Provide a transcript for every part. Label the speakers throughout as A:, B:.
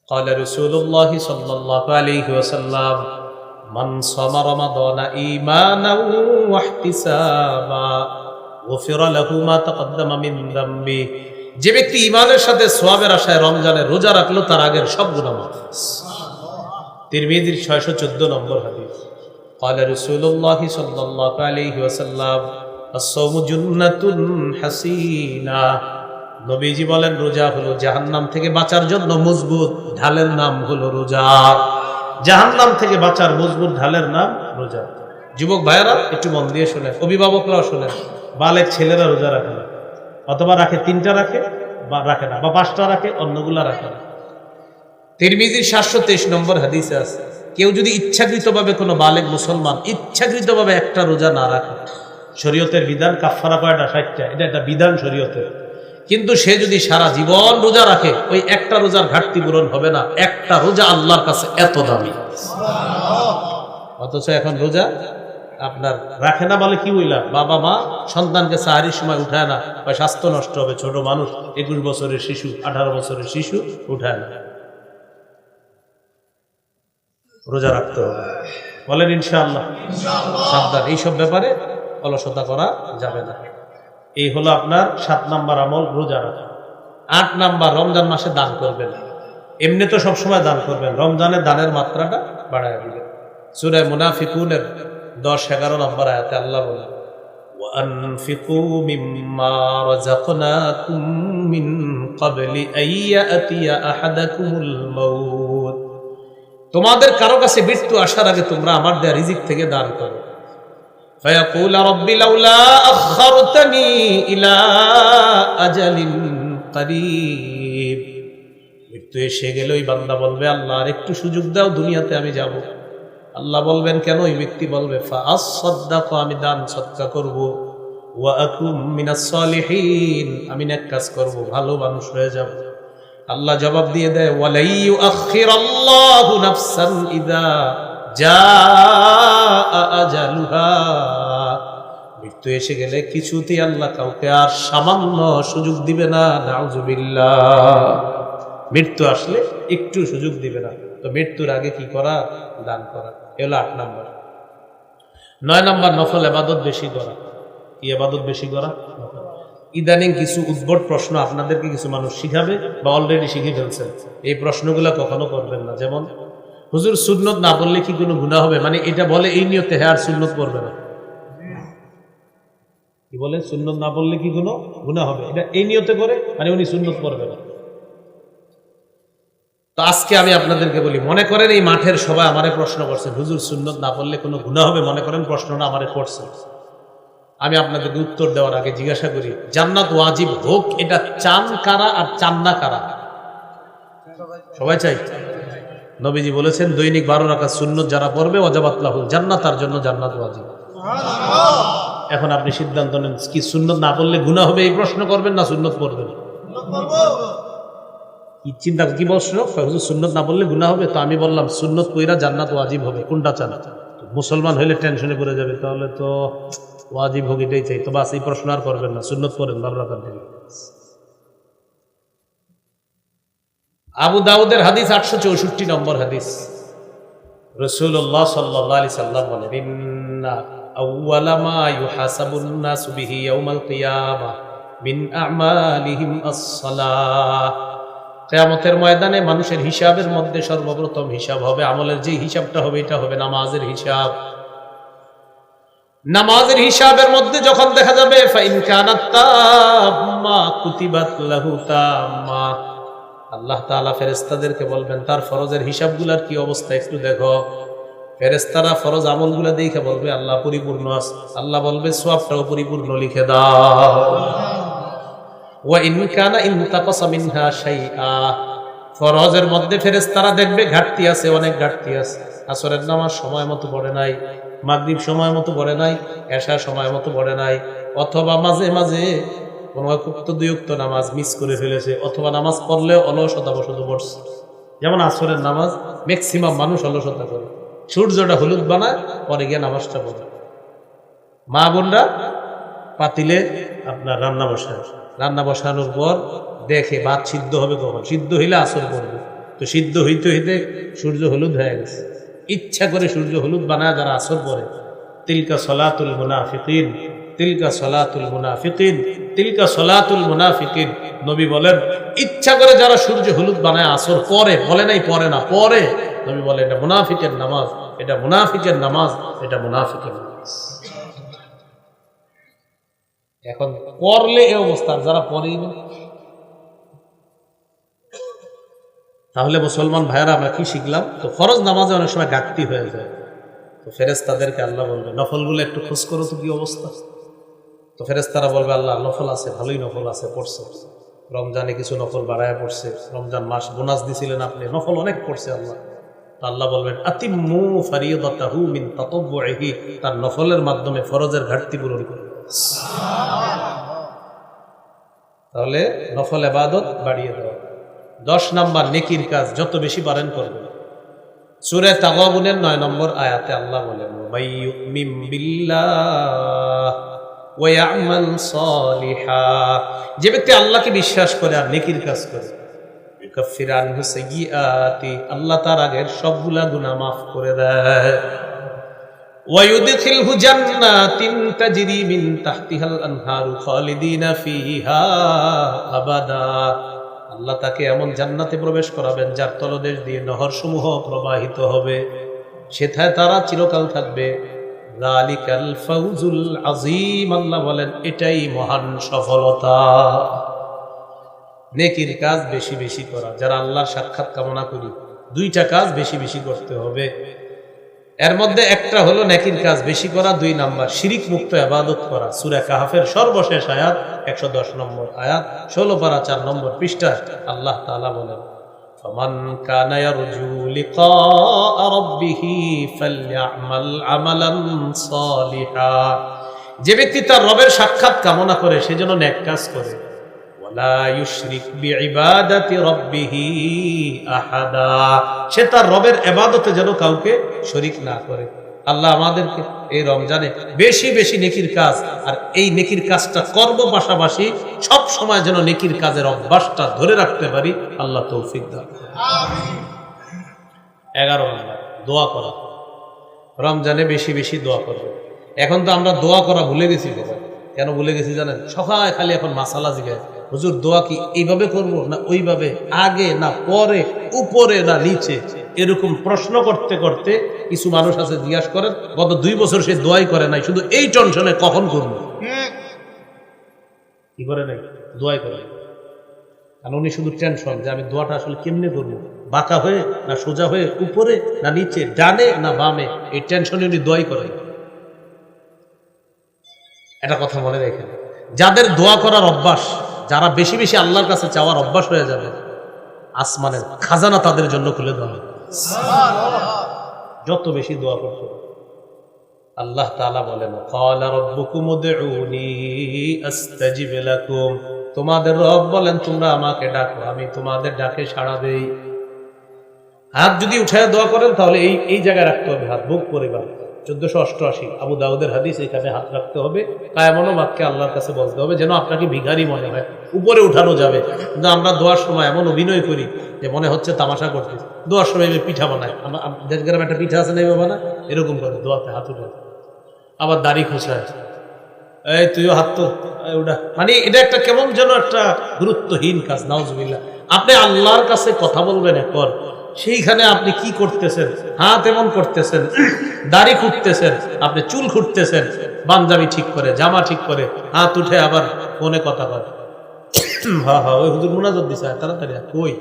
A: قال رسول الله صلى الله عليه وسلم من صام رمضان إيمانا واحتسابا غفر له ما تقدم من ذنبه। যে ব্যক্তি ঈমানের সাথে সওয়াবের আশায় রমজানের রোজা রাখলো তার আগের সব গুনাহ মাফ। তিরমিজির 614 নম্বর হাদিস। قال رسول الله صلى الله عليه وسلم الصوم جنة حصينة। নবীজি বলেন রোজা হলো জাহান্নাম থেকে বাঁচার জন্য মজবুত ঢালের নাম হলো রোজা। জাহান্নাম থেকে বাঁচার মজবুত ঢালের নাম রোজা। যুবক ভাইয়েরা একটু মন দিয়ে শোনেন, অভিভাবকরাও শোনেন। বালেক ছেলেরা রোজা রাখে না, অথবা রাখে 3টা রাখে বা রাখে না, বা 5টা রাখে, অন্যগুলা রাখে না। তিরমিজির 723 নম্বর হাদিসে আছে, কেউ যদি ইচ্ছাকৃতভাবে কোনো বালেক মুসলমান ইচ্ছাকৃতভাবে একটা রোজা না রাখে, শরীয়তের বিধান কাফারা কয়টা? 60টা। এটা একটা বিধান শরীয়তের। কিন্তু সে যদি সারা জীবন রোজা রাখে, ওই একটা রোজার ঘাটতি পূরণ হবে না। একটা রোজা আল্লাহর কাছে এত দামি। অথচ এখন রোজা আপনার রাখে না বলে কি বললাম, বাবা মা সন্তানকে সাহারির সময় উঠায় না, বা স্বাস্থ্য নষ্ট হবে, ছোট মানুষ, 21 বছরের শিশু, 18 বছরের শিশু উঠায় না। রোজা রাখতে হবে, বলেন ইনশাআল্লাহ। সাবধান, এইসব ব্যাপারে অলসতা করা যাবে না। এই হলো আপনার 7 নাম্বার আমল, রোজা রাখা। 8 নাম্বার, রমজান মাসে দান করবেন। এমনি তো সবসময় দান করবেন, রমজানে দানের মাত্রাটা বাড়ায় দিবেন। সূরা মুনাফিকুনের 10-11 নম্বর আয়াতে আল্লাহ বলেন, ওয়ানফিকু মিম্মা রাযাকনাকুম মিন ক্বাবলি আইয়াতিয়া আহাদাকুমুল মাউত। তোমাদের কারো কাছে মৃত্যু আসার আগে তোমরা আমার দেয়া রিজিক থেকে দান করো। فيقول رب لولا أخرتني إلى أجل قريب। মৃত্যু এসে গেলে ওই বান্দা বলবে, আল্লাহ আর একটু সুযোগ দাও, দুনিয়াতে আমি যাব। আল্লাহ বলবেন কেন? ওই ব্যক্তি বলবে, ফাআসসাদদাকু, আমি দান সদকা করব, ওয়া আকুম মিনাস সালিহিন, আমি নেক কাজ করব, ভালো মানুষ হয়ে যাব। আল্লাহ জবাব দিয়ে দেয়, ওয়ালাই ইউআখিরাল্লাহু নাফসান ইযা মৃত্যু এসে গেলে কিছুতেই আল্লাহ কাউকে আর সামান্য সুযোগ দিবে না। নাউজুবিল্লাহ। মৃত্যু আসলে একটু সুযোগ দিবে না। তো মৃত্যুর আগে কি করা? দান করা। এগুলো 8 নাম্বার। 9 নাম্বার, নফল ইবাদত বেশি করা। কি ইবাদত বেশি করা? ইদানিং কিছু উদ্ভট প্রশ্ন আপনাদেরকে কিছু মানুষ শিখাবে, বা অলরেডি শিখে ফেলছেন। এই প্রশ্নগুলো কখনো করবেন না। যেমন, হুজুর সুন্নত না বললে কি কোনো গুনাহ হবে? মানে এটা বলে এই নিয়তে, হ্যাঁ আর সুন্নত পড়বে না। কি বলে? সুন্নত না বললে কি কোনো গুনাহ হবে, এটা এই নিয়তে করে, মানে উনি সুন্নত পড়বে না। তো আজকে আমি আপনাদেরকে বলি, মনে করেন এই মাঠের সবাই আমারে প্রশ্ন করছেন, হুজুর সুন্নত না পড়লে কোনো গুনাহ হবে, মনে করেন প্রশ্নটা আমারে করছে। আমি আপনাদেরকে উত্তর দেওয়ার আগে জিজ্ঞাসা করি, জান্নাত ওয়াজিব হোক এটা চান কারা আর চান না কারা? সবাই চাই। নবীজি বলেছেন, দৈনিক 12 রাকাত সুন্নত যারা পড়বে ওয়াজাবাত লাহুল জান্নাত, তার জন্য জান্নাত ওয়াজিব। এখন আপনি সিদ্ধান্ত নেন, কি সুন্নত না পড়লে গুনাহ হবে এই প্রশ্ন করবেন, না সুন্নত পড়বেন? কি চিন্তা, কি প্রশ্ন? সুন্নত না পড়লে গুনাহ হবে। তো আমি বললাম সুন্নত পড়া জান্নাত ওয়াজিব হবে, কোনটা চান? মুসলমান হইলে টেনশনে পড়ে যাবে, তাহলে তো ওয়াজিব হোক এটাই চাই। তো বাস, এই প্রশ্ন আর করবেন না, সুন্নত পড়েন 12 রাকাত দিন। আবু দাউদের হাদিস 864 নম্বর হাদিস। রাসূলুল্লাহ সাল্লাল্লাহু আলাইহি সাল্লাম বলেন, ইন্না আউওয়ালা মা ইউহাসাবুন নাসু বিহি ইয়াউমাল কিয়ামাহ মিন আমালিহিম আস-সালাহ। কিয়ামতের ময়দানে মানুষের হিসাবের মধ্যে সর্বপ্রথম হিসাব হবে, আমলের যে হিসাবটা হবে এটা হবে নামাজের হিসাব। নামাজের হিসাবের মধ্যে যখন দেখা যাবে ফাইন কানাত তাম্মা কুতিবাত লাহু তাম্মা, আল্লাহ তাআলা ফেরেশতাদেরকে বলবেন তার ফরজের হিসাবগুলোর কি অবস্থা একটু দেখো। ফেরেশতারা ফরজ আমলগুলো দেখে বলবে আল্লাহ পরিপূর্ণ আছে। আল্লাহ বলবে সওয়াবটাও পরিপূর্ণ লিখে দাও। ওয়া ইন কানা ইনতাকাসা মিনহা শাইআ, ফরজের মধ্যে ফেরেশতারা দেখবে ঘাটতি আছে, অনেক ঘাটতি আছে। আসরের নামাজ সময় মতো পড়ে নাই, মাগরিব সময় মতো পড়ে নাই, এশা সময় মতো পড়ে নাই, অথবা মাঝে মাঝে কোনো উক্ত দুই উক্ত নামাজ মিস করে ফেলেছে, অথবা নামাজ পড়লেও অলসতা বশত পড়ছে। যেমন আসরের নামাজ ম্যাক্সিমাম মানুষ অলসতা করে, সূর্যটা হলুদ বানায়, পরে গিয়ে নামাজটা পড়ে। মা বোনরা পাতিলে আপনার রান্না বসানোর পর দেখে ভাত সিদ্ধ হবে কখন, সিদ্ধ হইলে আসর পড়বে, তো সিদ্ধ হইতে হইতে সূর্য হলুদ হয়ে গেছে, ইচ্ছা করে সূর্য হলুদ বানায় যারা আসর পরে, তিলকা সলাতুল মুনাফিকিন, তিলকা সলাতুল মুনাফিকিন, তিলকা সলাতুল মুনাফিকিন। নবী বলেন ইচ্ছা করে যারা সূর্য হলুদ বানায় আসর পরে, বলে নাই পরে না, পরে, নবী বলে এটা মুনাফিকের নামাজ, এটা মুনাফিকের নামাজ, এটা মুনাফিকের নামাজ। এখন পড়লে এই অবস্থা, যারা পড়েই না, তাহলে মুসলমান ভাইয়েরা আমরা কি শিখলাম? তো ফরজ নামাজে অনেক সময় ঘাটতি হয়ে যায়, তো ফেরেশতাদেরকে আল্লাহ বলবে নফলগুলো একটু খোঁজ করো তো কি অবস্থা। তো ফেরেশতারা বলবে আল্লাহ নফল আছে, ভালোই নফল আছে, পড়ছে, রমজানে কিছু নফল বাড়ায় পড়ছে, রমজান মাস বোনাস দিছিলেন আপনি, নফল অনেক পড়ছে আল্লাহ। তো আল্লাহ বলবেন আতিম্মু ফারিদাতাহু মিন তাতাব্বুহি, তার নফলের মাধ্যমে ফরজের ঘাটতি পূরণ করুন। তাহলে নফল ইবাদত বাড়িয়ে দাও। 10 নাম্বার নেকির কাজ যত বেশি পারেন করবেন। সূরা তাগাবুনের 9 নম্বর আয়াতে আল্লাহ বলেন মাইয়ুমিন বিল্লাহ ওয়া ইয়ামাল সালিহা, যে ব্যক্তি আল্লাহকে বিশ্বাস করে আর নেকির কাজ করে, ইউকাফির আনহু সাইয়্যাতি, আল্লাহ তার আগের সবগুলা গুনাহ মাফ করে দেয়, ওয়া ইউদখিলহু জান্নাতিন তাজরি মিন তাহতিহাল আনহারু খালিদিনা ফিহা আবাদা, আল্লাহ তাকে এমন জান্নাতে প্রবেশ করাবেন যার তলদেশ দিয়ে নহরসমূহ প্রবাহিত হবে, সেথায় তারা চিরকাল থাকবে। যালিকাল ফাউজুল আযীম, আল্লাহ বলেন এটাই মহান সফলতা। নেকির কাজ বেশি বেশি করা, যারা আল্লাহর সাক্ষাৎ কামনা করি 2টা কাজ বেশি বেশি করতে হবে। এর মধ্যে একটা হলো নেকির কাজ বেশি করা, 2 নাম্বার শিরিক মুক্ত ইবাদত করা। সূরা কাহফের সর্বশেষ আয়াত 110 নম্বর আয়াত, 16 পারা 4 নম্বর পৃষ্ঠা আল্লাহ তাআলা বলেন ফামান কানা ইয়ারজু লিকা রাব্বিহি ফালইআমাল আমালান সালিহা, যে ব্যক্তি তার রবের সাক্ষাৎ কামনা করে সে যেন নেক কাজ করে, ওয়ালা ইউশরিক বিইবাদাতি রাব্বিহি আহাদা, সে তার রবের ইবাদতে যেন কাউকে শরীক না করে। আল্লাহ আমাদেরকে এই রমজানে বেশি বেশি নেকির কাজ, আর এই নেকির কাজটা করব, পাশাপাশি সব সময় যেন নেকির কাজের অভ্যাসটা ধরে রাখতে পারি, আল্লাহ তৌফিক দান। আমিন। 11 নম্বর দোয়া করা, রমজানে বেশি বেশি দোয়া করব। এখন তো আমরা দোয়া করা ভুলে গেছি। কেন ভুলে গেছি জানেন? সকালে খালি এখন মাসালা জিজ্ঞাসা, হুজুর দোয়া কি এইভাবে করব না ওইভাবে, আগে না পরে, উপরে না নিচে, এরকম প্রশ্ন করতে করতে কিছু মানুষ আছে জিজ্ঞাসা করেন গত 2 বছর সে দোয়াই করে নাই, শুধু এই টেনশনে কখন করব, কি করে নাই, দোয়াই করে। কারণ উনি শুধু টেনশন যে আমি দোয়াটা আসলে কেমনে করবো, বাঁকা হয়ে না সোজা হয়ে, উপরে না নিচে, ডানে না বামে, এই টেনশনে উনি দোয়াই করে। এটা কথা মনে রেখেন, যাদের দোয়া করার অভ্যাস, যারা বেশি বেশি আল্লাহর কাছে চাওয়ার অভ্যাস হয়ে যাবে, আসমানের খাজানা তাদের জন্য খুলে দেওয়া হবে। যত বেশি দোয়া করতে। আল্লাহ তাআলা বলেন ক্বালা রাব্বুকুম উদউনি আস্তাজিব লাকুম, তোমাদের রব বলেন তোমরা আমাকে ডাকো, আমি তোমাদের ডাকে সাড়া দেই। হাত যদি উঠায় দোয়া করেন তাহলে এই জায়গায় রাখতে হবে হাত, বুক পরিবার 1488 আবু দাউদের হাদিস, এখানে হাত রাখতে হবে, কায়ামনো বাক্যে আল্লাহর কাছে বলতে হবে, যেন আপনাকে ভিখারি মনে হয়। উপরে উঠানো যাবে, কিন্তু আমরা দোয়ার সময় এমন অভিনয় করি যে মনে হচ্ছে তামাশা করতে। দোয়ার সময় পিঠা বানায়, আমাদের গ্রামে একটা পিঠা আছে না, বানা এরকম করে দোয়াতে হাত উঠে, আবার দাড়ি খোঁচায়, এই তুইও হাত তো ওটা, মানে এটা একটা কেমন যেন একটা গুরুত্বহীন কাজ। নাউজুবিল্লাহ। আপনি আল্লাহর কাছে কথা বলবেন এখন, সেইখানে আপনি কি করতেছেন, হাত এমন করতেছেন, দাড়ি খুঁটতেছেন, আপনি চুল খুঁটতেছেন, পাঞ্জাবি ঠিক করে, জামা ঠিক করে, হাত উঠে আবার ফোনে কথা বলে, হ্যাঁ হ্যাঁ ওই হুজুর মুনাজাত দিছে, তাড়াতাড়ি কই,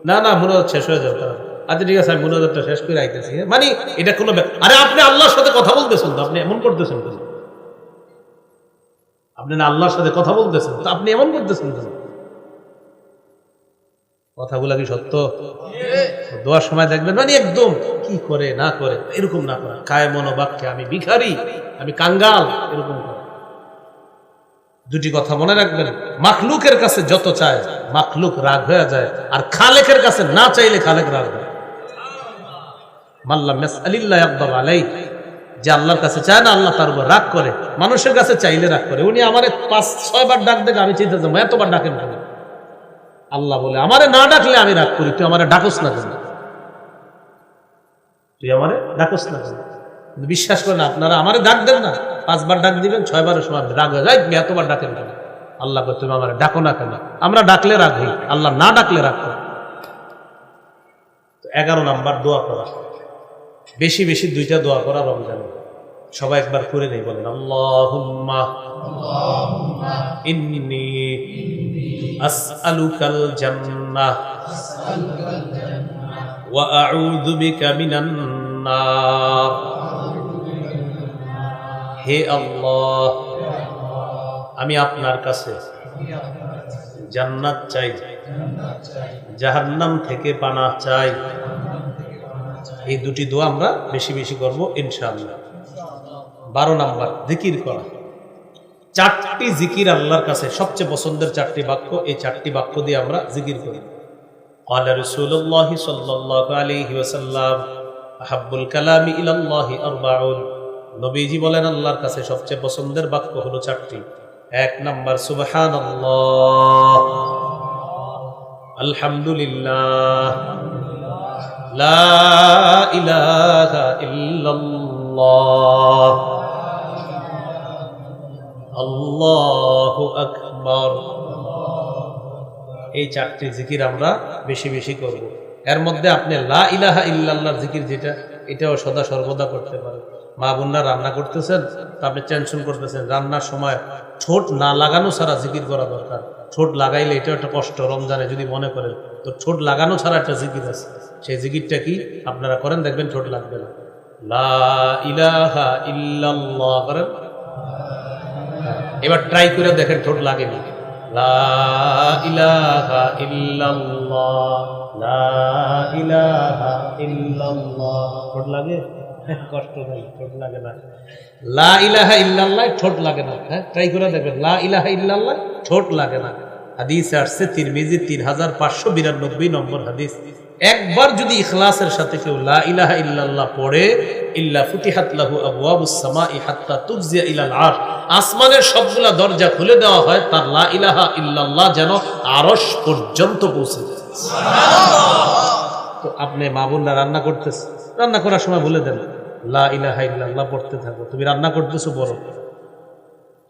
A: না না মুনাজাত শেষ হয়ে যাবে, তাড়াতাড়ি, আচ্ছা ঠিক আছে আমি মুনাজাতটা শেষ করে আইতেছি। মানে এটা কোনো, আরে আপনি আল্লাহর সাথে কথা বলতেছেন তো, আপনি এমন করতেছেন কেন? আপনি না আল্লাহর সাথে কথা বলতেছেন তো আপনি এমন করতেছেন কেন? কথাগুলা কি সত্য? দোয়ার সময় দেখবেন মানে একদম কি করে না করে এরকম না করা, কায়মনো বাক্যে আমি ভিখারি, আমি কাঙ্গাল, এরকম করে। 2টি কথা মনে রাখবেন, মাখলুকের কাছে যত চায় মাখলুক রাগ হয়ে যায়, আর খালেকের কাছে না চাইলে খালেক রাগ হয়। মাল্লাম ইয়াসআলিল্লাহ ইয়াগদাব আলাইহি, যে আল্লাহর কাছে চায় না আল্লাহ তার উপর রাগ করে, মানুষের কাছে চাইলে রাগ করে। উনি আমারে 5-6 বার ডাক দেখে আমি চিন্তা করলাম এতবার ডাকেন কেন? আল্লাহ বলে আমারে না ডাকলে আমি রাগ করি, তুই আমারে ডাকস না কেন, তুই আমারে ডাকস না কেন? বিশ্বাস করেন আপনারা আমারে ডাক দেন না, 5 বার ডাক দিবেন, 6 বারের সময় রাগ হয়ে যায়, এতবার ডাকেন কেন? আল্লাহ কয় তুমি আমারে ডাকো না কেন? আমরা ডাকলে রাগ হই, আল্লাহ না ডাকলে রাগ করে। 11 নাম্বার দোয়া করা, বেশি বেশি 2টা দোয়া করা রমজানে। সবাই একবার করে নেই, বলেন আল্লাহুম্মা ইন্নী আসআলুকাল জান্নাহ ওয়া আউযু বিকা মিনান নার। হে আল্লাহ, আমি আপনার কাছে জান্নাত চাই, জাহান্নাম থেকে পানাহ চাই। এই 2টি দোয়া আমরা বেশি বেশি করব ইনশাআল্লাহ। 12 নাম্বার জিকির করা। 4টি জিকির আল্লাহর কাছে সবচেয়ে পছন্দের 4টি বাক্য, এই 4টি বাক্য দিয়ে আমরা জিকির করি। ক্বালা রাসূলুল্লাহ সাল্লাল্লাহু আলাইহি ওয়াসাল্লাম আহাব্বুল কালামি ইলাল্লাহি আরবাউন। নবীজি বলেন আল্লাহর কাছে সবচেয়ে পছন্দের বাক্য হলো 4টি। 1 নাম্বার সুবহানাল্লাহ, আলহামদুলিল্লাহ, লা ইলাহা ইল্লাল্লাহ, আল্লাহু আকবার। এই 4টি জিকির আমরা বেশি বেশি করব। এর মধ্যে আপনি লা ইলাহা ইল্লাল্লাহর জিকির যেটা, এটাও সদা সর্বদা করতে পারেন। মা বোনরা রান্না করতেছেন, তা আপনি টেনশন করতেছেন, রান্নার সময় ঠোঁট না লাগানো ছাড়া জিকির করা দরকার। ঠোঁট লাগাইলে এটাও একটা কষ্ট, রমজানে যদি মনে করেন, তো ঠোঁট লাগানো ছাড়া একটা জিকির আছে, সেই জিকিরটা কি আপনারা করেন, দেখবেন ঠোঁট লাগবে না। লা ইলাহা ইল্লাল্লাহ করেন, এবার ট্রাই করে দেখেন ঠোঁট লাগেনি। লা ইলাহা ইল্লাল্লাহ, লা ইলাহা ইল্লাল্লাহ, ঠোঁট লাগে? কষ্ট নাই, ঠোঁট লাগে না। লা ইলাহা ইল্লাল্লাহ ঠোঁট লাগে না। হ্যাঁ, ট্রাই করে দেখবেন, লা ইলাহা ইল্লাল্লাহ ঠোঁট লাগে না। হাদিসে আসছে তিরমিজি 3592 নম্বর হাদিস। একবার যদি ইখলাসের সাথে কেউ লা ইলাহা ইল্লাল্লাহ পড়ে, ইল্লা ফুতিহাত লাহু আবওয়াবুস সামাই হাত্তা তুফজিয়া ইলাল আরশ, আসমানের সবগুলা দরজা খুলে দেওয়া হয় তার লা ইলাহা ইল্লাল্লাহ যেন আরশ পর্যন্ত পৌঁছে যায়। সুবহানাল্লাহ। তো আপনি মা বোনরা রান্না করতেছেন, রান্না করার সময় বলে দেন লা ইলাহা ইল্লাল্লাহ পড়তে থাকো, তুমি রান্না করতেছো বড়।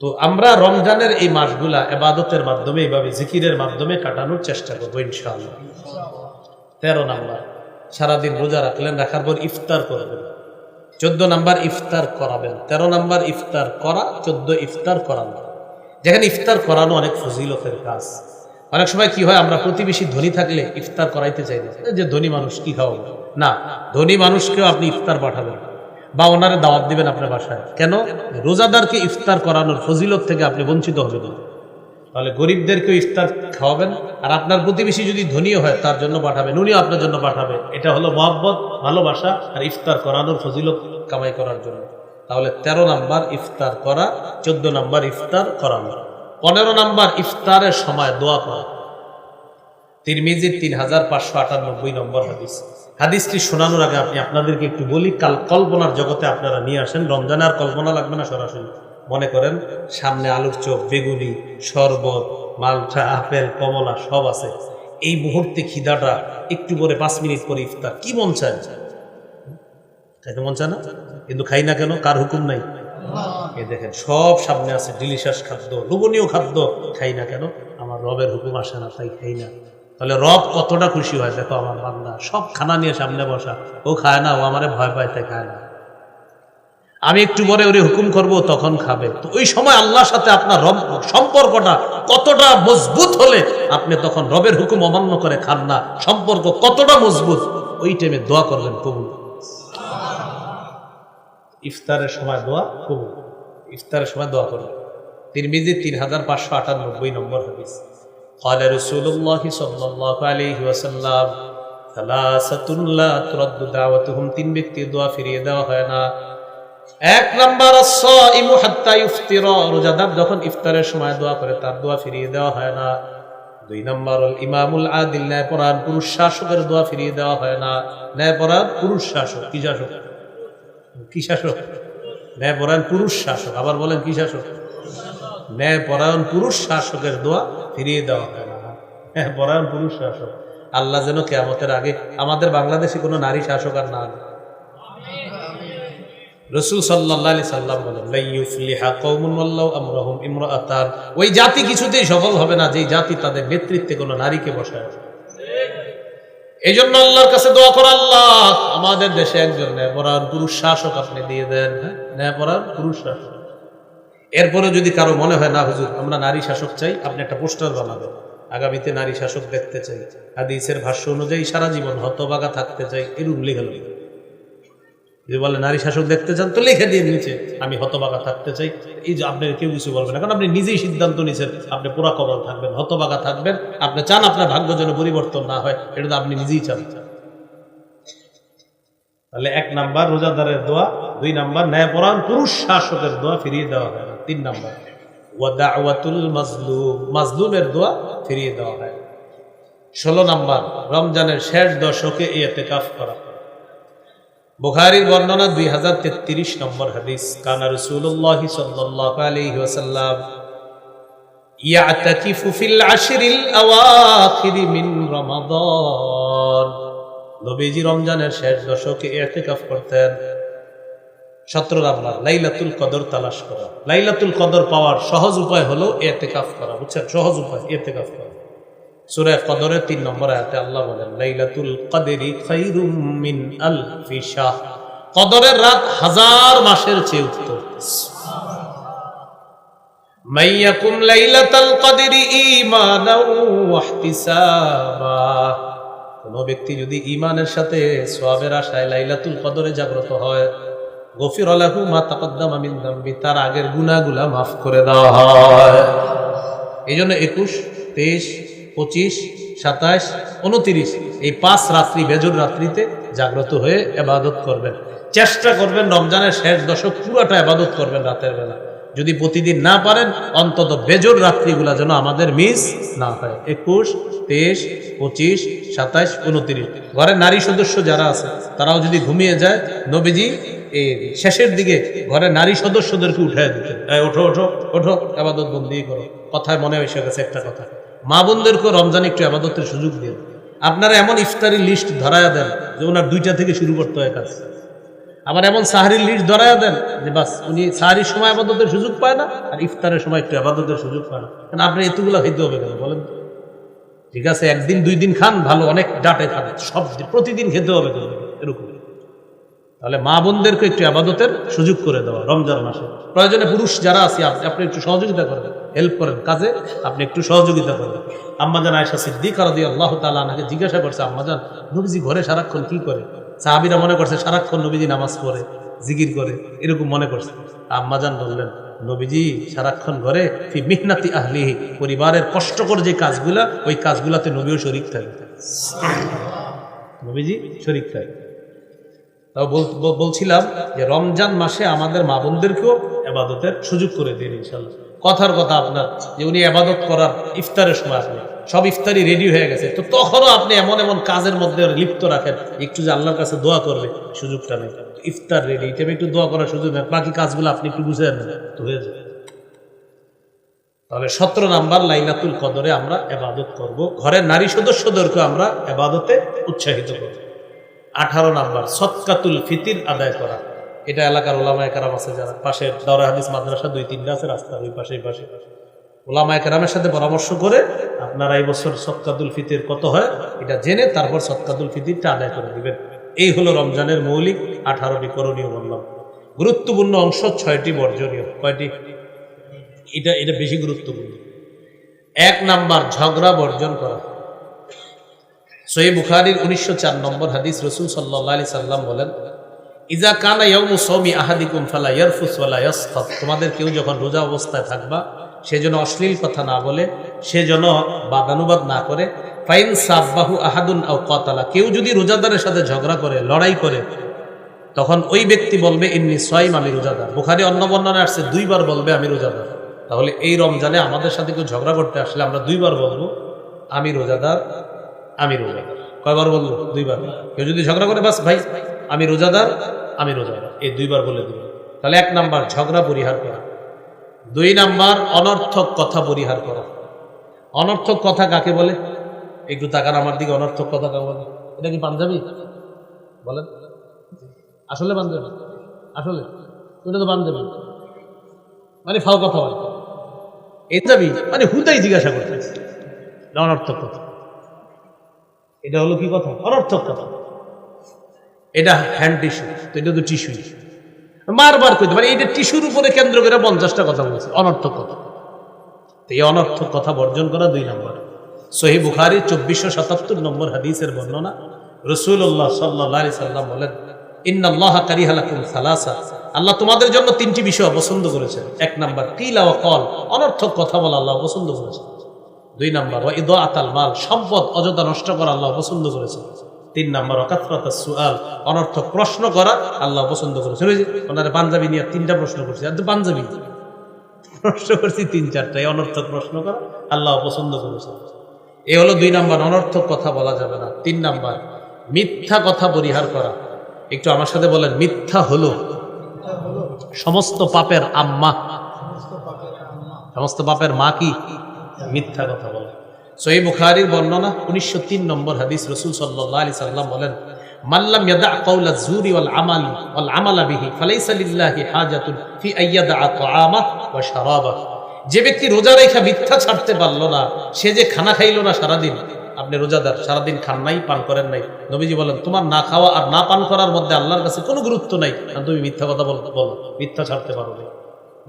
A: তো আমরা রমজানের এই মাসগুলা ইবাদতের মাধ্যমে, এইভাবে জিকিরের মাধ্যমে কাটানোর চেষ্টা করবো ইনশাআল্লাহ। 13 নাম্বার, সারাদিন রোজা রাখলেন, রাখার পর ইফতার করবেন। 14 নাম্বার ইফতার করাবেন। 13 নাম্বার ইফতার করা, 14 ইফতার করানো। যেখানে ইফতার করানো অনেক ফজিলতের কাজ। অনেক সময় কি হয়, আমরা প্রতিবেশী ধনী থাকলে ইফতার করাইতে চাই না, যে ধনী মানুষ কি খাওয়াবো না, ধনী মানুষকেও আপনি ইফতার পাঠাবেন বা ওনারে দাওয়াত দিবেন আপনার বাসায়। কেন? রোজাদারকে ইফতার করানোর ফজিলত থেকে আপনি বঞ্চিত হবেন। তাহলে গরিবদেরকেও ইফতার খাওয়াবেন, আর আপনার প্রতিবেশী যদি ধনীও হয় তার জন্য পাঠাবেন, উনিও আপনার জন্য পাঠাবে। এটা হলো মহব্বত, ভালোবাসা আর ইফতার করানোর ফজিলত কামাই করার জন্য। তাহলে 13 নাম্বার ইফতার করা, 14 নাম্বার ইফতার করানো। 15 নাম্বার ইফতারের সময় দোয়া করা। তিরমিজি 3598 নম্বর হাদিস। হাদিসটি শোনানোর আগে আপনি আপনাদেরকে একটু বলি, কাল কল্পনার জগতে আপনারা নিয়ে আসেন। রমজানে আর কল্পনা লাগবে না, সরাসরি মনে করেন সামনে আলুর চপ, বেগুনি, শরবত, মালটা, আপেল, কমলা সব আছে। এই মুহূর্তে খিদাটা একটু পরে 5 মিনিট পরে ইফতার, কি মন চায়? খাইতে মন চায় না, কিন্তু খাই না কেন? কার হুকুম নাই? এ দেখেন সব সামনে আছে, ডিলিশিয়াস খাদ্য, লোভনীয় খাদ্য, খাই না কেন? আমার রবের হুকুম আসে না, তাই খাই না। তাহলে রব কতটা খুশি হয়, দেখো আমার বান্দা সব খানা নিয়ে সামনে বসা, ও খায় না, ও আমারে ভয় পায় তাই খায় না। আমি একটু পরে ওরে হুকুম করব, তখন খাবে। তো ওই সময় আল্লাহর সাথে আপনার রব সম্পর্কটা কতটা মজবুত হলে আপনি তখন রবের হুকুম অমান্য করে খান না, সম্পর্ক কতটা মজবুত, ওই টাইমে দোয়া করবেন কবুল। ইফতারের সময় দোয়া কবুল, ইফতারের সময় দোয়া করবেন। তিরমিজি 3598 নম্বর হাদিস। قال رسول الله صلى الله عليه وسلم ثلاثة لا ترد دعوتهم, 3 ব্যক্তি দোয়া ফিরিয়ে দেওয়া হয় না। 1 নাম্বার as-সাইমু হাত্তা ইফতিরা, রোজাদার যখন ইফতারের সময় দোয়া করে তার দোয়া ফিরিয়ে দেওয়া হয় না। 2 নাম্বার আল ইমামুল আদিল, ন্যায়পরায়ণ পুরুষ শাসকের দোয়া ফিরিয়ে দেওয়া হয় না। ন্যায়পরায়ণ পুরুষ শাসক, কি শাসক? কি শাসক? ন্যায়পরায়ণ পুরুষ শাসক। আবার বলেন কি শাসক? ন্যায়পরায়ণ পুরুষ শাসকের দোয়া ফিরিয়ে দেওয়া হয় না। হ্যাঁ, পরায়ণ পুরুষ শাসক। আল্লাহ যেন কিয়ামতের আগে আমাদের বাংলাদেশে কোনো নারী শাসক আর না আনে। রাসূল সাল্লাল্লাহু আলাইহি সাল্লাম বলেন, লা ইউফলিহা কওমুন ওয়াল্লাহু আমরাহুম ইমরাআতান, ওই জাতি কিছুতেই সফল হবে না যে জাতি তাদের নেতৃত্বে কোনো নারীকে বসায়। এই জন্য আল্লাহর কাছে দোয়া কর, আল্লাহ আমাদের দেশে একজন ন্যায়পরায়ণ পুরুষ শাসক আপনি দিয়ে দেন। ন্যায়পরায়ণ পুরুষ শাসক। এরপরে যদি কারো মনে হয় না হুজুর আমরা নারী শাসক চাই, আপনি একটা পোস্টার বানাবেন, আগামীতে নারী শাসক দেখতে চাই, হাদিসের ভাষ্য অনুযায়ী সারা জীবন হতভাগা থাকতে চাই, এরকম লিখে দিন। যদি বলে নারী শাসক দেখতে চান তো লিখে দিন নিচে আমি হতভাগা থাকতে চাই। এই যে আপনি কেউ কিছু বলবেন না, কারণ আপনি নিজেই সিদ্ধান্ত নিয়েছেন আপনি পুরা কবল থাকবেন, হতভাগা থাকবেন। আপনি চান আপনার ভাগ্য যেন পরিবর্তন না হয়, এটা তো আপনি নিজেই চান। তাহলে 1 নাম্বার রোজাদারের দোয়া, 2 নাম্বার ন্যায়পরায়ণ পুরুষ শাসকের দোয়া ফিরিয়ে দেওয়া হয় না, 3 নাম্বার ওয়া দাওয়াতুল মাজলুম, মাজলুমের দোয়া ফিরিয়ে দেওয়া হয়। 16 নাম্বার রমজানের শেষ দশকে ইতিকাফ করা। বুখারীর বর্ণনা 2033 নম্বর হাদিস, কানা রাসূলুল্লাহ সাল্লাল্লাহু আলাইহি ওয়াসাল্লাম ইয়াতাকিফু ফিল আশরিল আওয়াখির মিন রমাদান, নবীজি রমজানের শেষ দশকে ইতিকাফ করতেন। 17 নাম্বার লাইলাতুল কদর তালাশ করা। লাইলাতুল কদর পাওয়ার সহজ উপায় হলো ইতিকাফ করা, বুঝছেন? সহজ উপায় ইতিকাফ করা। সূরা কদরের 3 নম্বর আয়াতে আল্লাহ বলেন, লাইলাতুল কদরি খায়রুম মিন আলফি শাহর, কদরের রাত 1000 মাসের চেয়ে উত্তম। মাইয়াকুম লাইলাতুল কদরি ঈমানাও ওয়া ইহতিসাবা, কোন ব্যক্তি যদি ঈমানের সাথে সওয়াবের আশায় লাইলাতুল কদরে জাগ্রত হয়, গফিরা লাহু মা তাকদ্দামা মিন যামবি, তার আগের গুনাহগুলো মাফ করে দেওয়া হয়। এইজন্য 21, 23, 25, 27, 29 এই 5 রাত্রি বেজর রাত্রিতে জাগ্রত হয়ে ইবাদত করবেন। চেষ্টা করবেন রমজানের শেষ দশক পুরোটা ইবাদত করবেন রাতের বেলা। যদি প্রতিদিন না পারেন অন্তত বেজর রাত্রিগুলা যেন আমাদের মিস না হয়। 21, 23, 25, 27, 29 ঘরের নারী সদস্য যারা আছে তারাও যদি ঘুমিয়ে যায়, নবীজি এই শেষের দিকে ঘরের নারী সদস্যদেরকে উঠায় দিতেন, ওঠো ওঠো ওঠো ইবাদত বন্দি করো। কথায় মনে এসে গেছে একটা কথা, মা বোনদেরকে রমজানে একটু ইবাদতের সুযোগ দিন। আপনারা এমন ইফতারির লিস্ট ধরায়া দেন যে ওনার 2টা থেকে শুরু করতে হয় কাজ, আবার এমন সাহারির লিস্ট ধরায়া দেন যে বাস উনি সাহারির সময় ইবাদতের সুযোগ পায় না আর ইফতারের সময় একটু ইবাদতের সুযোগ পায় না। কারণ আপনি এতগুলো খাইতে হবে কেন বলেন? ঠিক আছে, 1 দিন 2 দিন খান ভালো, অনেক ডাটে খান, সব প্রতিদিন খেতে হবে কেন এরকম? তাহলে মা বোনদেরকে একটু ইবাদতের সুযোগ করে দেওয়া রমজান মাসে। প্রয়োজনে পুরুষ যারা আছে আপনি একটু সহযোগিতা করেন, হেল্প করেন কাজে, আপনি একটু সহযোগিতা করেন। আম্মাজান আয়েশা সিদ্দিকা রাদিয়াল্লাহু তাআলা আনহাকে জিজ্ঞাসা করছে, আম্মাজান নবীজি ঘরে সারাক্ষণ কি করে? সাহাবীরা মনে করছে সারাক্ষণ নবীজি নামাজ পড়ে জিকির করে, এরকম মনে করছে। আম্মাজান বললেন, নবীজি সারাক্ষণ ঘরে ফি মিহনাতি আহলিহি, পরিবারের কষ্টকর যে কাজগুলা ওই কাজগুলাতে নবীও শরীক থাকে, নবীজি শরীক থাকে। তাও বলছিলাম যে রমজান মাসে আমাদের মা বোনদেরকেও ইবাদতের সুযোগ করে দিন ইনশাআল্লাহ। কথার কথা আপনার যে উনি ইবাদত করার ইফতারের সময় আপনি সব ইফতারি রেডি হয়ে গেছে, তো তখনও আপনি এমন এমন কাজের মধ্যে লিপ্ত রাখেন একটু যে আল্লাহর কাছে দোয়া করবে সুযোগটা নেই। ইফতার রেডি, এটা একটু দোয়া করার সুযোগ নেই, বাকি কাজগুলো আপনি একটু বুঝে নেন তো হয়ে যাবে। তাহলে 17 নাম্বার লাইলাতুল কদরে আমরা ইবাদত করব, ঘরের নারী সদস্যদেরকে আমরা ইবাদতে উৎসাহিত করব। 18 নাম্বার সদকাতুল ফিতির আদায় করা। এটা এলাকার ওলামায়ে কেরাম আছে যারা পাশে দাওরা হাদিস মাদ্রাসা 2-3টা আছে রাস্তার ওই পাশে ওলামায়ে কেরামের সাথে পরামর্শ করে আপনারা এই বছর সদকাতুল ফিতির কত হয় এটা জেনে তারপর সদকাতুল ফিতিরটা আদায় করে দিবেন। এই হলো রমজানের মৌলিক 18টি করণীয় বললাম। গুরুত্বপূর্ণ অংশ 6টি বর্জনীয়। কয়টি? এটা বেশি গুরুত্বপূর্ণ। 1 নাম্বার ঝগড়া বর্জন করা। সহিহ বুখারীর 1904 নম্বর হাদিস, রাসূল সাল্লাল্লাহু আলাইহি সাল্লাম বলেন, ইজা কানা ইয়াউমু সাওমি আহাদিকুম ফালা ইয়ারফুস ওয়ালা ইয়াসখাত, তোমাদের কেউ যখন রোজা অবস্থায় থাকবা সে যেন অশ্লীল কথা না বলে, সে যেন বাদানুবাদ না করে। ফাইন সাব্বাহু আহাদুন আও কাতালা, কেউ যদি রোজাদারের সাথে ঝগড়া করে লড়াই করে তখন ওই ব্যক্তি বলবে ইন্নী সাইম, আমি রোজাদার। বুখারী অন্য বর্ণনায় আসছে 2 বার বলবে আমি রোজাদার। তাহলে এই রমজানে আমাদের সাথে কেউ ঝগড়া করতে আসলে আমরা 2 বার বলবো আমি রোজাদার, আমি রোজাদার। কয়বার বলবো? 2 বার। কেউ যদি ঝগড়া করে বাস ভাই আমি রোজাদার, আমি রোজাদার, এই 2 বার বলে দেব। তাহলে 1 নাম্বার ঝগড়া পরিহার করা। 2 নাম্বার অনর্থক কথা পরিহার করা। অনর্থক কথা কাকে বলে? একটু তাকান আমার দিকে, অনর্থক কথা বলেন। এটা কি পাঞ্জাবি বলেন? আসলে পাঞ্জাবি? আসলে ওটা তো পাঞ্জাবি, মানে ফাও কথা বলে। এই যাবি মানে হুদাই জিজ্ঞাসা করতে, অনর্থক কথা। এটা হলো কি কথা? অনর্থক কথা। এটা হ্যান্ড টিস্যু, তো এটা তো টিস্যুই। বারবার কইতে পারে এটা টিস্যুর উপরে কেন্দ্র করে 50টা কথা বলছে, অনর্থক কথা। তো এই অনর্থক কথা বর্জন করা 2 নম্বর। সহিহ বুখারী 2477 নম্বর হাদিসের বর্ণনা, রাসূলুল্লাহ সাল্লাল্লাহু আলাইহি সাল্লাম বলেন, ইন্নাল্লাহা কারিহা লাকুম সালাসা, আল্লাহ তোমাদের জন্য 3টি বিষয় অপছন্দ করেছেন। 1 নাম্বার কিলা ওয়া কল, অনর্থক কথা বলা আল্লাহ পছন্দ করেছেন। 2 নাম্বার ওয়া ইদাআতাল মাল, সম্পদ অযথা নষ্ট করা আল্লাহ পছন্দ করেছেন। 3 নাম্বার ওয়া কাসরাতাস সুআল, অনর্থক প্রশ্ন করা আল্লাহ পছন্দ করেছেন। ওই যে ওনারে পাঞ্জাবি নিয়ে 3টা প্রশ্ন করছে, আর তো পাঞ্জাবি প্রশ্ন করছি 3-4টা, অনর্থক প্রশ্ন করা আল্লাহ পছন্দ করেছেন। এই হলো 2 নাম্বার, অনর্থক কথা বলা যাবে না। 3 নাম্বার মিথ্যা কথা পরিহার করা। একটু আমার সাথে বলেন, মিথ্যা হলো সমস্ত পাপের আম্মা। সমস্ত পাপের মা কি? মিথ্যা কথা বলে। সহিহ বুখারীর বর্ণনা 1903 নম্বর হাদিস, রাসূল সাল্লাল্লাহু আলাইহি সাল্লাম বলেন, মাল্লাম ইয়াদা কাওলা যুরি ওয়াল আমালা বিহি ফালাইসা লিল্লাহি হাজাতুন ফি আইয়াদা তাআমা ওয়া শারাবা। যে ব্যক্তি রোজা রেখা মিথ্যা ছাড়তে পারলো না, সে যে খানা খাইলো না সারাদিন। আপনি রোজাদার, সারাদিন খান নাই, পান করেন নাই, নবীজি বলেন তোমার না খাওয়া আর না পান করার মধ্যে আল্লাহর কাছে কোনো গুরুত্ব নাই, কারণ তুমি মিথ্যা কথা বলো, মিথ্যা ছাড়তে পারো না।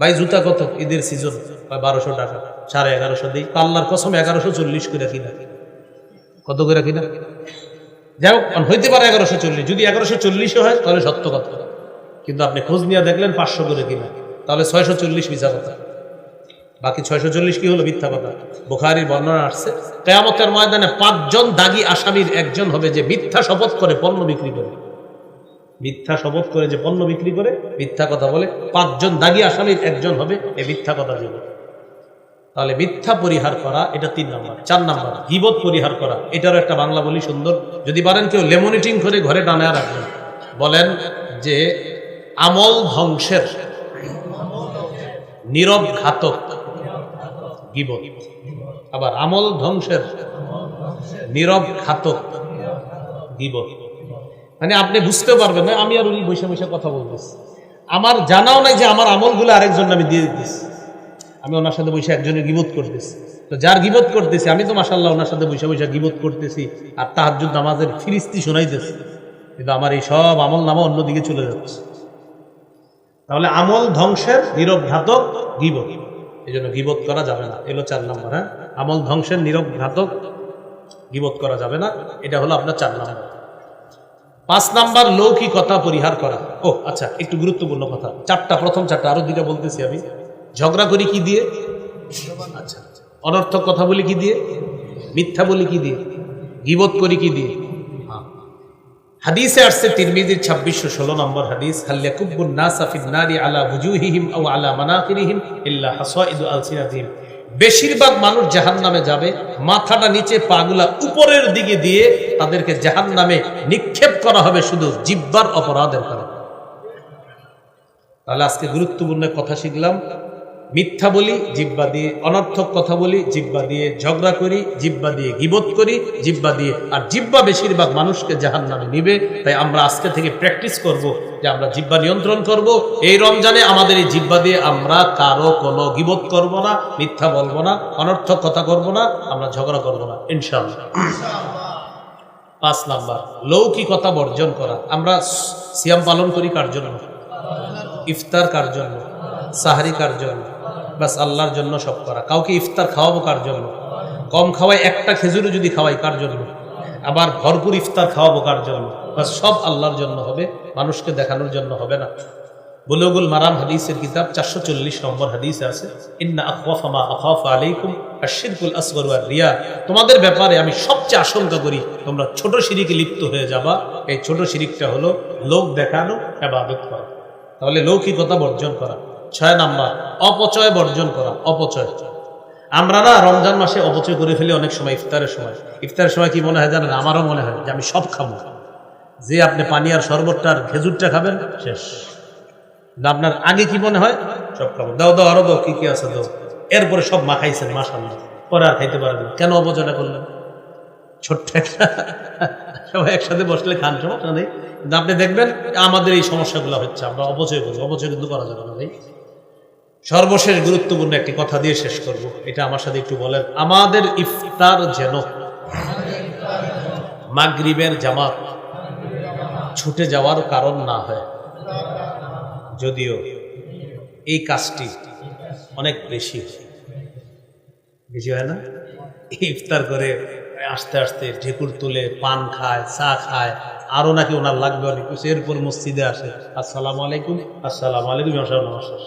A: ভাই জুতা কত? ঈদের সিজন 1200 টাকা, 1150 দিই, আল্লাহর কসম 1140 করে কিনা। কত করে কিনা? যাই হোক, হইতে পারে 1140, যদি 1140 হয় তাহলে সত্য কথা, কিন্তু আপনি খোঁজ নিয়ে দেখলেন 500 করে কিনা, তাহলে 640 মিথ্যা কথা। বাকি 640 কি হলো? মিথ্যা কথা। বুখারীর বর্ণনা আসছে, কিয়ামতের ময়দানে 5 জন দাগী আসামির একজন হবে যে মিথ্যা শপথ করে পণ্য বিক্রি করে। মিথ্যা শপথ করে যে পণ্য বিক্রি করে, মিথ্যা কথা বলে, 5 জন দাগী আসামির একজন হবে এই মিথ্যা কথা বলে। তাহলে মিথ্যা পরিহার করা, এটা 3 নম্বর। 4 নম্বর গীবত পরিহার করা। এটারও একটা বাংলা বলি সুন্দর, যদি পারেন কেউ লেমনিটিং করে ঘরে টানা রাখবেন। বলেন যে আমল ধ্বংসের নীরব ঘাতক গীবত। আবার আমল ধ্বংসের নীরব ঘাতক গীবত। মানে আপনি বুঝতে পারবেন না, আমি আর উনি বসে বসে কথা বলতেছি, আমার জানাও নাই যে আমার আমলগুলো আরেকজন আমি দিয়ে দিতেছি। আমি ওনার সাথে বসে একজনের গীবত করতেছি, তো যার গীবত করতেছি আমি তো মাশাআল্লাহ ওনার সাথে বসে বসে গীবত করতেছি আর তাহাজ্জুদ নামাজের ফিরিস্তি শোনাইতেছি, কিন্তু আমার এই সব আমল নামা অন্যদিকে চলে যাচ্ছে। তাহলে আমল ধ্বংসের নীরব ঘাতক গীবত, এই জন্য গীবত করা যাবে না। এলো 4 নম্বর। হ্যাঁ, আমল ধ্বংসের নীরব ঘাতক গীবত করা যাবে না, এটা হলো আপনার 4 নম্বর। 5 নাম্বার লৌকিকতা পরিহার করা। ও আচ্ছা, একটু গুরুত্বপূর্ণ কথা, 4টা, প্রথম 4টা, আরো 2টা বলতেছি আমি। ঝগড়া করি কি দিয়ে? আচ্ছা, অনর্থক কথা বলি কি দিয়ে? মিথ্যা বলি কি দিয়ে? গীবত করি কি দিয়ে? হাদিসে আসছে তিরমিজির 2616 নম্বর হাদিস, হাল ইয়াকুবুন নাসা ফিন নারি আলা বুজুহিহিম আও আলা মানাকিরিহিম ইল্লা হাসাইদু আলসিনাতিহিম। বেশিরভাগ মানুষ জাহান্নামে যাবে, মাথাটা নিচে, পাগুলা উপরের দিকে দিয়ে তাদেরকে জাহান্নামে নিক্ষেপ করা হবে শুধু জিহ্বার অপরাধের কারণে। তাহলে আজকে গুরুত্বপূর্ণ কথা শিখলাম, মিথ্যা বলি জিহ্বা দিয়ে, অনর্থক কথা বলি জিহ্বা দিয়ে, ঝগড়া করি জিহ্বা দিয়ে, গীবত করি জিহ্বা দিয়ে, আর জিহ্বা বেশিরভাগ মানুষকে জাহান্নামে নিবে। তাই আমরা আজকে থেকে প্র্যাকটিস করব যে আমরা জিহ্বা নিয়ন্ত্রণ করব। এই রমজানে আমাদের এই জিহ্বা দিয়ে আমরা কারো কোনো গীবত করব না, মিথ্যা বলবো না, অনর্থক কথা করব না, আমরা ঝগড়া করব না ইনশাআল্লাহ। 5 নাম্বার লৌকিকতা বর্জন করা। আমরা সিয়াম পালন করি কার জন্য? ইফতার কার জন্য? সাহারি কার জন্য? বাস আল্লাহর জন্য সব করা। কাউকে ইফতার খাওয়াবো কার জন্য? কম খাওয়াই, একটা খেজুরও যদি খাওয়াই কার জন্য? আবার ভরপুর ইফতার খাওয়াবো কার জন্য? বাস সব আল্লাহর জন্য হবে, মানুষকে দেখানোর জন্য হবে না। বুলুগুল মারাম হাদিসের কিতাব 440 নম্বর হাদিসে আছে, ইন্না আখওয়াফা মা আখাফু আলাইকুম আশ-শিরকুল আসগর ওয়ার রিয়া। তোমাদের ব্যাপারে আমি সবচেয়ে আশঙ্কা করি তোমরা ছোট শিরকে লিপ্ত হয়ে যাবা। এই ছোট শিরকটা হলো লোক দেখানো, ইবাদত করা। তাহলে লৌকিকতা বর্জন করা। 6 নাম্বার অপচয় বর্জন করা। অপচয়, আমরা না রমজান মাসে অপচয় করে ফেলি অনেক সময়। ইফতারের সময় কি মনে হয় জানেন? আমারও মনে হয় যে আমি সব খাবো, যে আপনি পানি আর শরবতটা আর খেজুরটা খাবেন শেষ। আপনার আগে কি মনে হয়? সব খাবো, দাও দাও আরো দাও, কি কি আছে দাও। এরপরে সব মাখাইছেন মাশাআল্লাহ, পরে আর খাইতে পারেন না। কেন অপচয়টা করলেন? ছোট্ট একটা, সবাই একসাথে বসলে খান, সমস্যা নেই। কিন্তু আপনি দেখবেন আমাদের এই সমস্যাগুলো হচ্ছে, আমরা অপচয় করি। অপচয় কিন্তু করা যাবে না ভাই। সর্বশেষ গুরুত্বপূর্ণ একটি কথা দিয়ে শেষ করব, এটা আমার সাথে একটু বলেন। আমাদের ইফতার যেন মাগরিবের জামাত ছুটে যাওয়ার কারণ না হয়। যদিও এই কাজটি অনেক বেশি হয় না, ইফতার করে আস্তে আস্তে ঢেকুর তুলে পান খায়, চা খায়, আরো নাকি ওনার লাগবে অনেক কিছু, এরপর মসজিদে আসে, আসসালামু আলাইকুম, আসসালামু আলাইকুম, নমস্কার।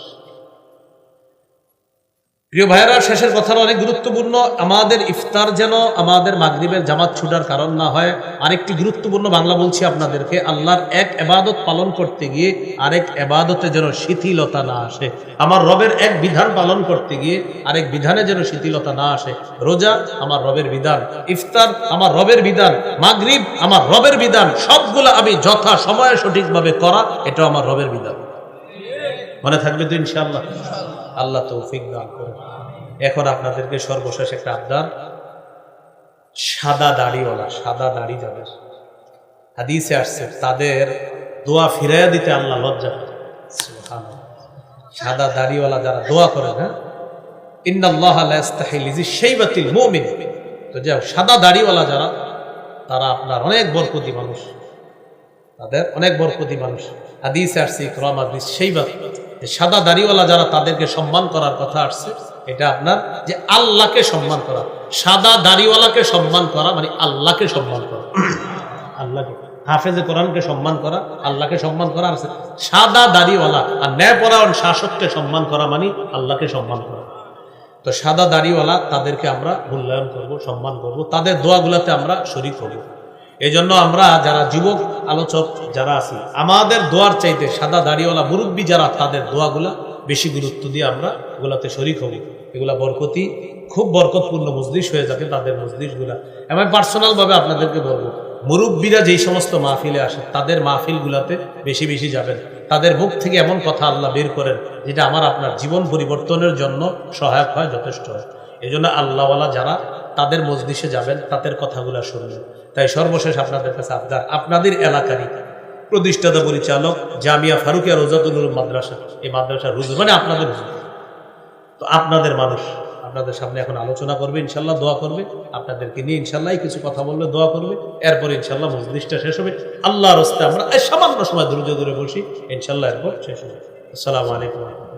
A: প্রিয় ভাইয়েরা, শেষের কথাটা অনেক গুরুত্বপূর্ণ। আমাদের ইফতার যেন আমাদের মাগরিবের জামাত ছুটার কারণ না হয়। আরেকটি গুরুত্বপূর্ণ বাংলা বলছি আপনাদেরকে, আল্লাহর এক ইবাদত পালন করতে গিয়ে আরেক ইবাদতে যেন শিথিলতা না আসে। আমার রবের এক বিধান পালন করতে গিয়ে আরেক বিধানে যেন শিথিলতা না আসে। রোজা আমার রবের বিধান, ইফতার আমার রবের বিধান, মাগরিব আমার রবের বিধান, সবগুলো আমি যথা সময়ে সঠিকভাবে করা, এটা আমার রবের বিধান। মনে থাকবে তো ইনশাআল্লাহ? আল্লাহ তৌফিক দান করুন। এখন আপনাদেরকে সর্বশেষ একটা আবদার, সাদা দাড়িওয়ালা, সাদা দাড়ি যাদের, হাদিসে আসছে তাদের দোয়া ফিরাইয়া দিতে আল্লাহ লজ্জা করে। সুবহানাল্লাহ। সাদা দাড়িওয়ালা যারা দোয়া করেন, হ্যাঁ, ইন্নাল্লাহা লা ইস্তাহি লিযাইবাতিল মুমিন, তো যাও সাদা দাড়িওয়ালা যারা, তারা আপনার অনেক বরকতি মানুষ, তাদের অনেক বরকতি মানুষ। হাদিসে আসছে ইকরামা বিশাইবাত, সাদা দাড়িওয়ালা যারা, তাদেরকে সম্মান করার কথা আসছে। এটা আপনার যে আল্লাহকে সম্মান করা, সাদা দাড়িওয়ালাকে সম্মান করা মানে আল্লাহকে সম্মান করা, আল্লাহকে, হাফেজে কোরআনকে সম্মান করা, আল্লাহকে সম্মান করা আছে। সাদা দাড়িওয়ালা আর ন্যায়পরায়ণ শাসককে সম্মান করা মানে আল্লাহকে সম্মান করা। তো সাদা দাড়িওয়ালা, তাদেরকে আমরা মূল্যায়ন করব, সম্মান করব, তাদের দোয়াগুলোতে আমরা শরীক হব। এই জন্য আমরা যারা যুবক আলোচক যারা আছি, আমাদের দোয়ার চাইতে সাদা দাড়িওয়ালা মুরব্বী যারা, তাদের দোয়াগুলা বেশি গুরুত্ব দিয়ে আমরা এগুলাতে শরীক হব। এগুলা বরকতি, খুব বরকতপূর্ণ মজলিস হয়ে যাবে তাদের মজলিসগুলা। আমি পার্সোনাল ভাবে আপনাদেরকে বলবো, মুরব্বীরা যেই সমস্ত মাহফিলে আসে, তাদের মাহফিলগুলাতে বেশি বেশি যাবেন। তাদের মুখ থেকে এমন কথা আল্লাহ বের করেন যেটা আমার আপনার জীবন পরিবর্তনের জন্য সহায়ক হয়, যথেষ্ট হয়। এই জন্য আল্লাহওয়ালা যারা, তাদের মজলিসে যাবেন, তাদের কথাগুলা শুনবেন। তাই সর্বশেষ আপনাদের কাছে আবদার, আপনাদের এলাকারই প্রতিষ্ঠাতা পরিচালক জামিয়া ফারুকিয়া রোজাতুল উলুম মাদ্রাসা, এই মাদ্রাসার হুজুর মানে আপনাদের হুজুর, তো আপনাদের মানুষ আপনাদের সামনে এখন আলোচনা করবে, ইনশাল্লাহ দোয়া করবে, আপনাদেরকে নিয়ে ইনশাল্লাহ কিছু কথা বলবে, দোয়া করবে, এরপর ইনশাল্লাহ মজলিসটা শেষ হবে। আল্লাহর রাস্তায় আমরা সামান্য সময় ধৈর্য ধরে বসি, ইনশাল্লাহ এরপর শেষ হবে। আসসালামু আলাইকুম।